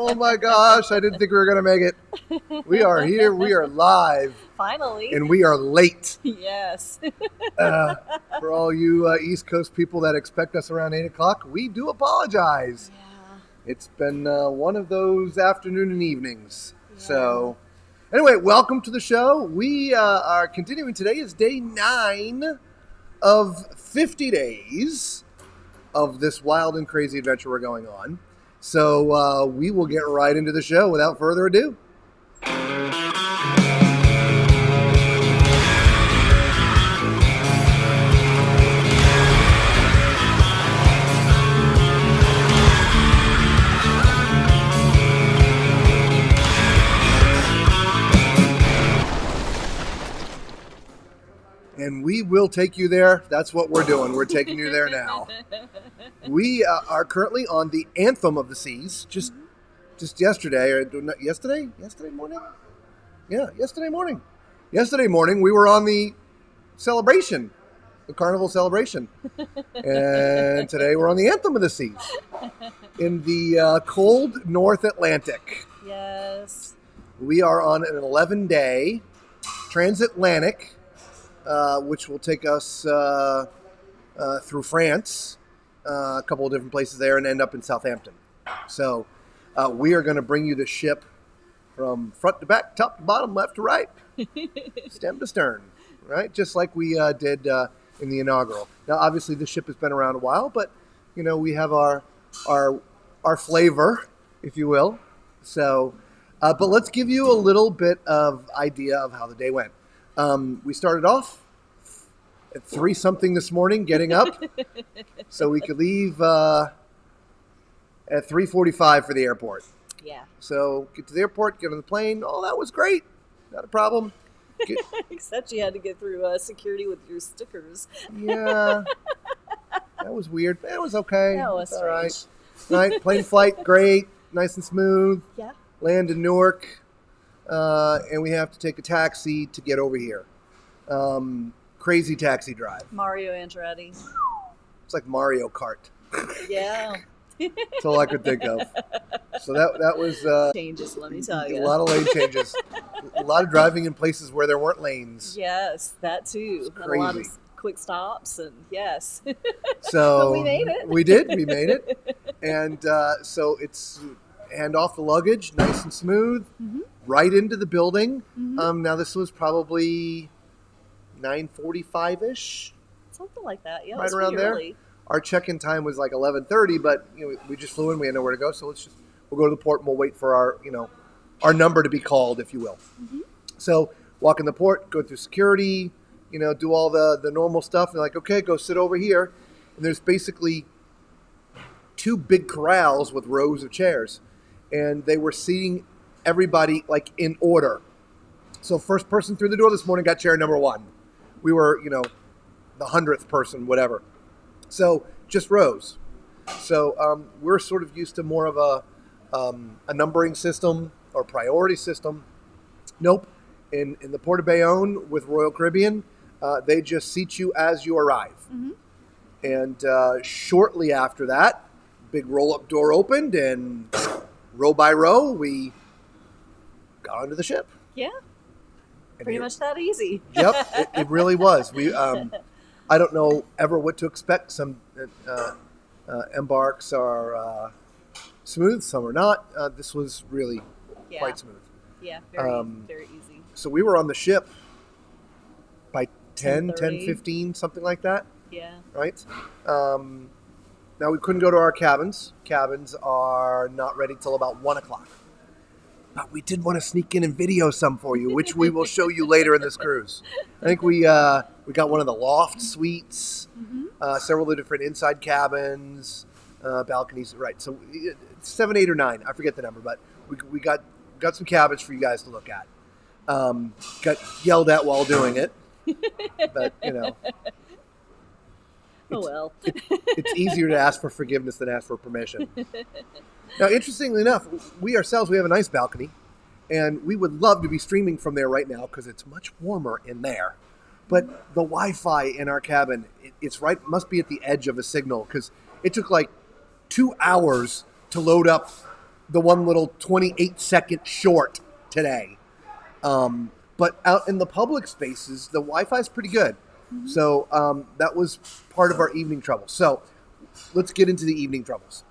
Oh my gosh, I didn't think we were going to make it. We are here, we are live. Finally. And we are late. Yes. For all you East Coast people that expect us around 8 o'clock, we do apologize. Yeah. It's been one of those afternoon and evenings. Yeah. So, anyway, welcome to the show. We are continuing. Today is day 9 of 50 days of this wild and crazy adventure we're going on. So we will get right into the show without further ado. And we will take you there. That's what we're doing. We're taking you there now. We are currently on the Anthem of the Seas. Just yesterday, or not yesterday? Yesterday morning? Yeah, yesterday morning. Yesterday morning, we were on the celebration, the Carnival celebration. And today we're on the Anthem of the Seas in the cold North Atlantic. Yes. We are on an 11-day Transatlantic, which will take us through France, a couple of different places there, and end up in Southampton. So we are going to bring you the ship from front to back, top to bottom, left to right, stem to stern, right? Just like we did in the Inaugural. Now, obviously, the ship has been around a while, but, you know, we have our flavor, if you will. So, but let's give you a little bit of idea of how the day went. We started off at 3-something this morning, getting up, so we could leave at 3:45 for the airport. Yeah. So get to the airport, get on the plane. Oh, that was great. Not a problem. Except you had to get through security with your stickers. Yeah. That was weird. It was okay. That was all right. strange. Right. Plane flight, great. Nice and smooth. Yeah. Land in Newark. And we have to take a taxi to get over here. Crazy taxi drive. Mario Andretti. It's like Mario Kart. Yeah. That's all I could think of. So that was changes, let me tell you. A lot of lane changes. A lot of driving in places where there weren't lanes. Yes, that too. And a lot of quick stops, and yes. So but we made it. We did. We made it. And so it's hand off the luggage, nice and smooth, right into the building. Now this was probably 9:45-ish. Something like that. Yeah, right around there. Early. Our check-in time was like 11:30, but you know we just flew in. We had nowhere to go, so we'll go to the port and we'll wait for our number to be called, if you will. So walk in the port, go through security, do all the normal stuff. And they're like, okay, go sit over here. And there's basically 2 big corrals with rows of chairs, and they were seating everybody like in order. So first person through the door this morning got chair number 1. We were, the 100th person, whatever. So just rows. So we're sort of used to more of a numbering system or priority system. Nope. In the Port of Bayonne with Royal Caribbean, they just seat you as you arrive. And shortly after that, big roll-up door opened, and row by row, we got onto the ship. Yeah. Pretty much that easy. Yep, it really was. We I don't know ever what to expect. Some embarks are smooth, some are not. This was really quite smooth. Yeah, very easy. So we were on the ship by 10:15, something like that. Yeah. Right? Now we couldn't go to our cabins. Cabins are not ready till about 1 o'clock. But we did want to sneak in and video some for you, which we will show you later in this cruise. I think we got one of the loft suites, several of the different inside cabins, balconies. Right, so 7, 8, or 9. I forget the number, but we got some cabins for you guys to look at. Got yelled at while doing it, but Oh well. It's easier to ask for forgiveness than ask for permission. Now, interestingly enough, we have a nice balcony, and we would love to be streaming from there right now because it's much warmer in there. But the Wi-Fi in our cabin, must be at the edge of a signal because it took like 2 hours to load up the one little 28-second short today. But out in the public spaces, the Wi-Fi is pretty good. Mm-hmm. So that was part of our evening trouble. So let's get into the evening troubles.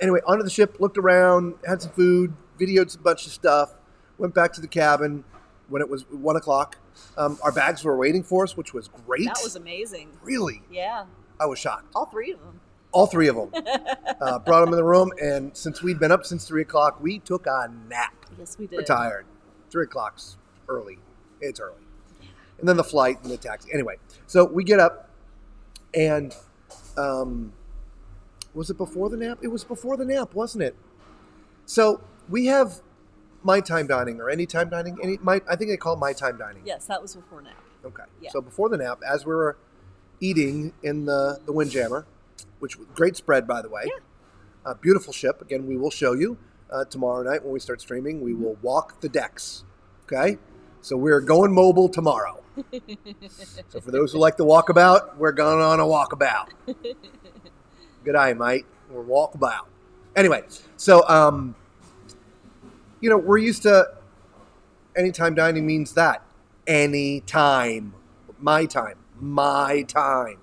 Anyway, onto the ship, looked around, had some food, videoed a bunch of stuff, went back to the cabin when it was 1 o'clock. Our bags were waiting for us, which was great. That was amazing. Really? Yeah. I was shocked. All three of them. All three of them. Brought them in the room, and since we'd been up since 3 o'clock, we took a nap. Yes, we did. We're tired. 3 o'clock's early. It's early. And then the flight and the taxi. Anyway, so we get up, and was it before the nap? It was before the nap, wasn't it? So we have my time dining or any time dining. I think they call it my time dining. Yes, that was before nap. Okay. Yeah. So before the nap, as we were eating in the Windjammer, which great spread, by the way. Yeah. Beautiful ship. Again, we will show you tomorrow night when we start streaming. We will walk the decks. Okay? So we're going mobile tomorrow. So for those who like the walkabout, we're going on a walkabout. Good eye, mate. We're walkabout. Anyway, so, we're used to anytime dining means that. Anytime. My time. My time.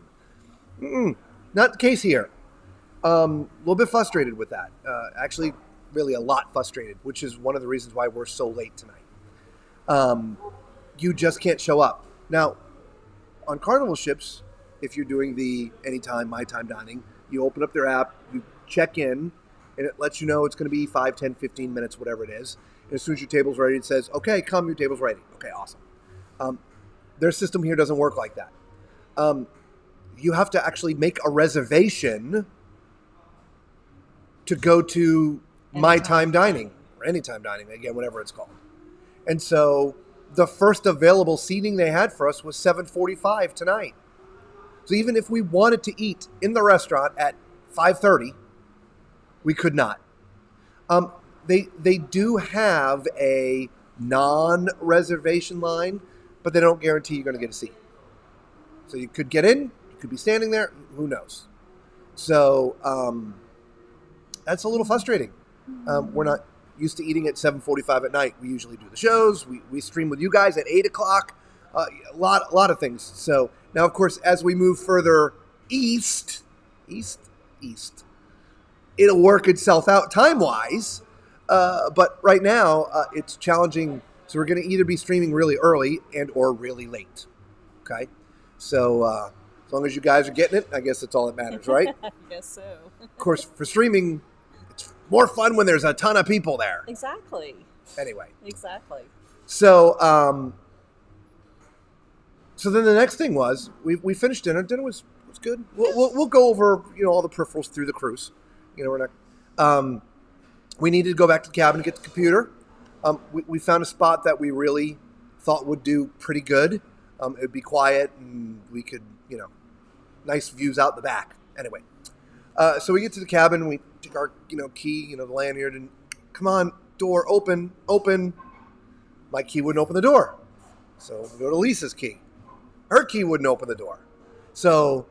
Not the case here. A little bit frustrated with that. Actually, really a lot frustrated, which is one of the reasons why we're so late tonight. You just can't show up. Now, on Carnival ships, if you're doing the anytime, my time dining, you open up their app, you check in, and it lets you know it's going to be 5, 10, 15 minutes, whatever it is. And as soon as your table's ready, it says, okay, come, your table's ready. Okay, awesome. Their system here doesn't work like that. You have to actually make a reservation to go to my time dining or anytime dining, again, whatever it's called. And so the first available seating they had for us was 7:45 tonight. So even if we wanted to eat in the restaurant at 5:30, we could not. They do have a non-reservation line, but they don't guarantee you're going to get a seat. So you could get in, you could be standing there, who knows? So that's a little frustrating. We're not used to eating at 7:45 at night. We usually do the shows. We stream with you guys at 8 o'clock. A lot of things. So now, of course, as we move further east, it'll work itself out time-wise. But right now, it's challenging. So we're going to either be streaming really early and or really late. Okay? So as long as you guys are getting it, I guess that's all that matters, right? I guess so. Of course, for streaming, it's more fun when there's a ton of people there. Exactly. Anyway. Exactly. So, so then the next thing was we finished dinner. Dinner was good. We'll go over all the peripherals through the cruise. We're not. We needed to go back to the cabin to get the computer. We found a spot that we really thought would do pretty good. It would be quiet and we could nice views out the back. Anyway, so we get to the cabin. We take our key, the lanyard, and come on, door open. My key wouldn't open the door, so we go to Lisa's key. Her key wouldn't open the door. So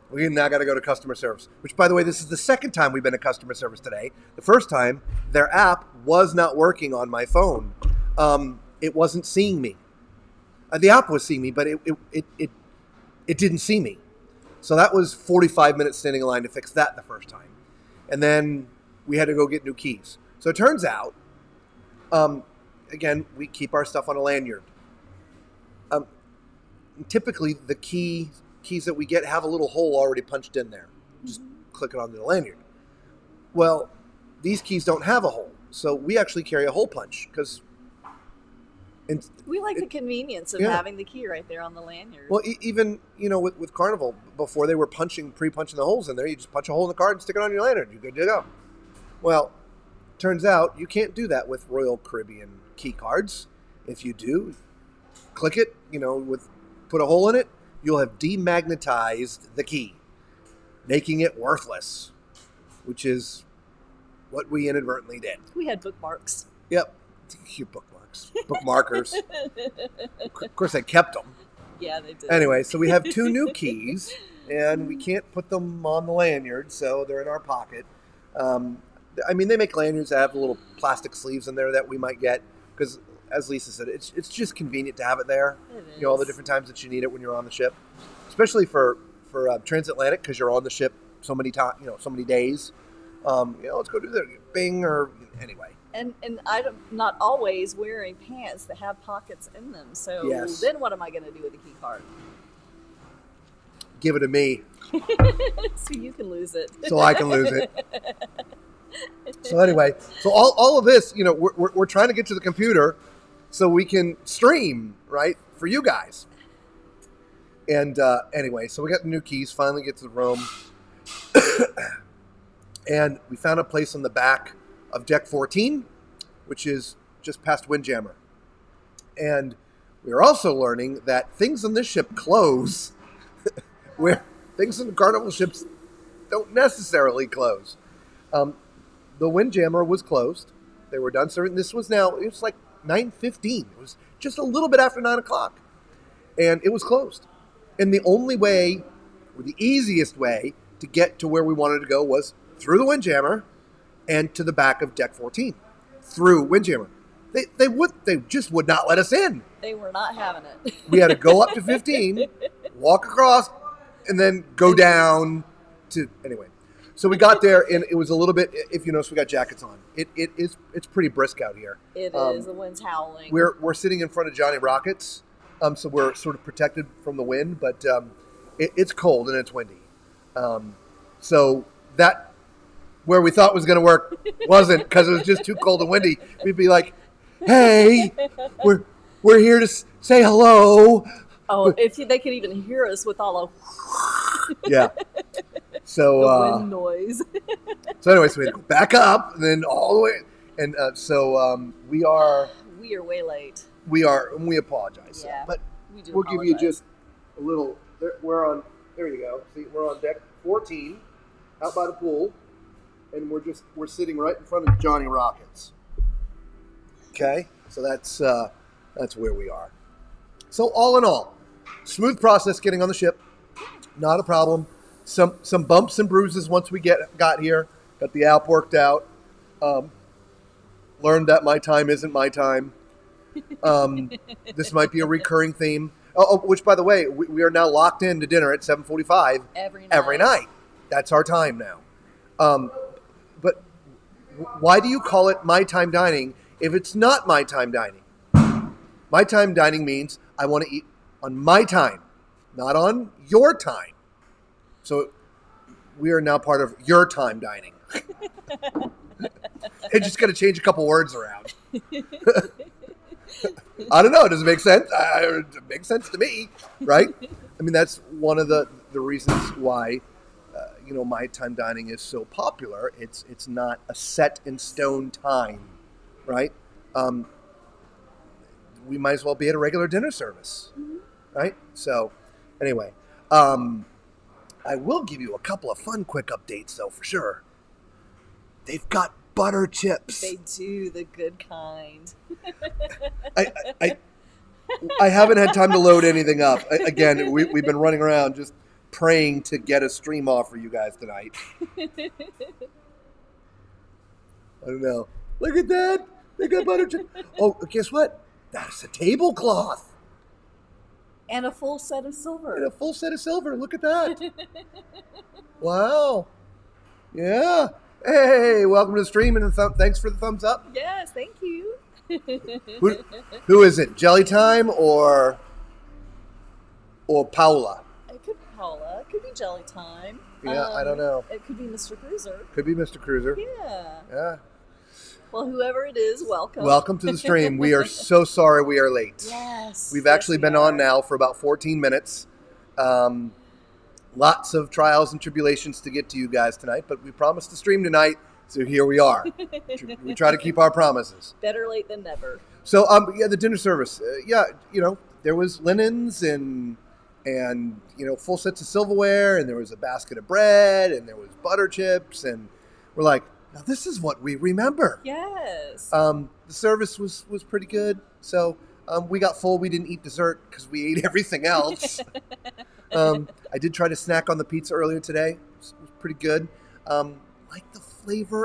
we now got to go to customer service, which, by the way, this is the second time we've been to customer service today. The first time, their app was not working on my phone. It wasn't seeing me. The app was seeing me, but it didn't see me. So that was 45 minutes standing in line to fix that the first time. And then we had to go get new keys. So it turns out, again, we keep our stuff on a lanyard. Typically, the keys that we get have a little hole already punched in there. Just click it onto the lanyard. Well, these keys don't have a hole, so we actually carry a hole punch because we like the convenience of having the key right there on the lanyard. Well, even with Carnival, before they were pre-punching the holes in there, you just punch a hole in the card and stick it on your lanyard. You're good to go. Well, turns out you can't do that with Royal Caribbean key cards. If you do, click it, put a hole in it, you'll have demagnetized the key, making it worthless, which is what we inadvertently did. We had bookmarks. Yep. Your bookmarks. Bookmarkers. Of course, I kept them. Yeah, they did. Anyway, so we have 2 new keys, and we can't put them on the lanyard, so they're in our pocket. I mean, they make lanyards that have the little plastic sleeves in there that we might get because, as Lisa said, it's just convenient to have it there. It is. You know, all the different times that you need it when you're on the ship, especially for Transatlantic because you're on the ship so many times, so many days. Let's go do the Bing or anyway. And I'm not always wearing pants that have pockets in them. So Yes. then what am I going to do with the key card? Give it to me So you can lose it. so I can lose it. So anyway, so all of this, we're trying to get to the computer so we can stream, right, for you guys. And anyway, so we got the new keys, finally get to the room. And we found a place on the back of deck 14, which is just past Windjammer. And we are also learning that things on this ship close, where things in Carnival ships don't necessarily close. The Windjammer was closed. They were done serving. It was like 9:15. It was just a little bit after 9 o'clock. And it was closed. And the only way, or the easiest way, to get to where we wanted to go was through the Windjammer and to the back of deck 14. Through Windjammer. They just would not let us in. They were not having it. We had to go up to 15, walk across, and then go down to, anyway. So we got there, and it was a little bit, if you notice, we got jackets on. It's pretty brisk out here. It is. The wind's howling. We're sitting in front of Johnny Rockets, so we're sort of protected from the wind, but it's cold and it's windy. So that, where we thought was going to work, wasn't, because it was just too cold and windy. We'd be like, hey, we're here to say hello. Oh, if they could even hear us with all of yeah. So the wind noise. So anyway, so we had to go back up and then all the way, and we are way late. And we apologize. Yeah, but we do. We'll apologize. give you just a little. There you go. See, we're on deck 14, out by the pool, and we're sitting right in front of Johnny Rockets. Okay, so that's where we are. So all in all, smooth process getting on the ship, not a problem. Some bumps and bruises once we got here. Got the app worked out. Learned that my time isn't my time. This might be a recurring theme. Which, by the way, we are now locked in to dinner at 7:45 every night. That's our time now. But why do you call it my time dining if it's not my time dining? My time dining means I want to eat on my time, not on your time. So we are now part of your time dining. It's just going to change a couple words around. I don't know. Does it make sense? It makes sense to me, right? I mean, that's one of the reasons why, my time dining is so popular. It's not a set in stone time, right? We might as well be at a regular dinner service, right? So, anyway, I will give you a couple of fun, quick updates, though, for sure. They've got butter chips. They do, the good kind. I haven't had time to load anything up. Again, we've been running around just praying to get a stream off for you guys tonight. I don't know. Look at that. They got butter chips. Oh, guess what? That's a tablecloth. And a full set of silver. Look at that. Wow. Yeah. Hey, welcome to the stream, and thanks for the thumbs up. Yes, thank you. Who is it? Jelly Time or Paula? It could be Paula. It could be Jelly Time. Yeah, I don't know. It could be Mr. Cruiser. Could be Mr. Cruiser. Yeah. Well, whoever it is, welcome. Welcome to the stream. We are so sorry we are late. Yes. We've actually been on now for about 14 minutes. Lots of trials and tribulations to get to you guys tonight, but we promised to stream tonight, so here we are. We try to keep our promises. Better late than never. So, the dinner service. There was linens and full sets of silverware, and there was a basket of bread, and there was butter chips, and we're like, now this is what we remember. Yes. The service was pretty good, so we got full. We didn't eat dessert because we ate everything else. I did try to snack on the pizza earlier today. It was pretty good. Like the flavor